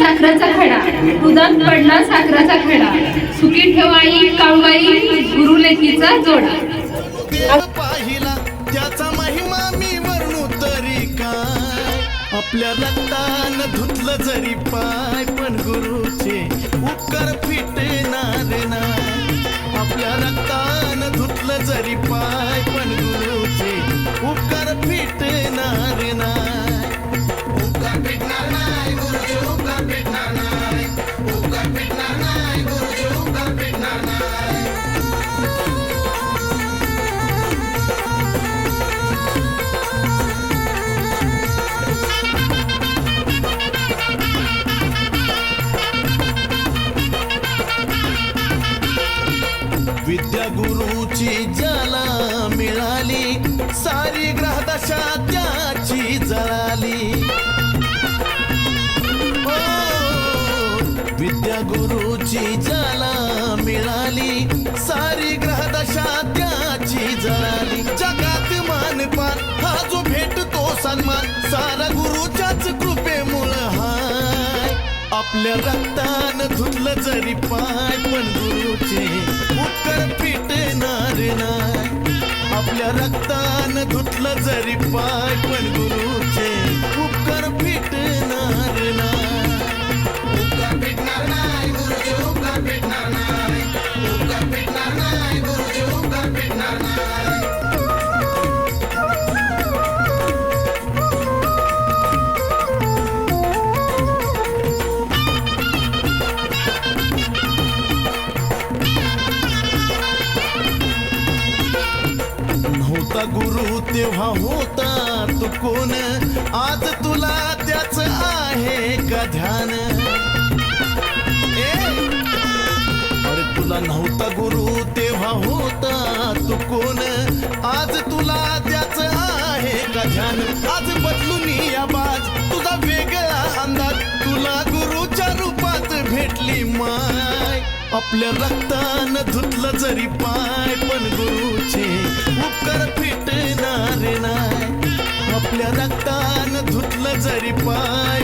साखराचा खडा, दुधात पडला साखराचा खडा, सुखी ठेवाई काळूबाई गुरुलेखीचा जोडा. पाहिला त्याचा महिमा मी वर्णू तरी काय, आपल्या रक्तान धुतलं जरी पाय पण गुरुचे उपकार फिटणार नाही. आपल्या रक्तान धुतलं जरी पाय पण गुरुचे उपकार फिटणार नाही. उपकार फिटणार नाही गुरुचे उपकार फिटणार नाही. उपकार फिटणार नाही गुरुचे उपकार फिटणार नाही. विद्या गुरुची ज्याला मिळाली, सारी ग्रहदशा त्याची जळाली. हो, विद्या गुरुची ज्याला मिळाली, सारी ग्रहदशा त्याची जळाली. जगात मानपान हा जो भेटतो सन्मान, सारा गुरुच्याच कृपेमुळं हाय. आपल्या रक्तान धुतलं जरी पाय पण गुरुचे उपकार फिटणार नाही. आपल्या रक्तान धुतलं जरी पाय पण गुरुचे उपकार फिटणार नाही. उपकार फिटणार नाही गुरुचे उपकार फिटणार नाही. उपकार फिटणार नाही गुरुचे उपकार फिटणार नाही. नव्हता गुरु तेव्हा होता तू कोण, आज तुला त्याच आहे का ध्यान. अरे तुला नव्हता गुरु तेव्हा होता तू कोण, आज तुला त्याच आहे का ध्यान. आज बदलून या बाज तुझा वेगळा अंदाज, तुला गुरुच्या रूपात भेटली माय. आपल्या रक्तान धुतलं जरी पाय पण गुरुचे उपकार फिटणार नाही. आपल्या रक्तान धुतलं जरी पाय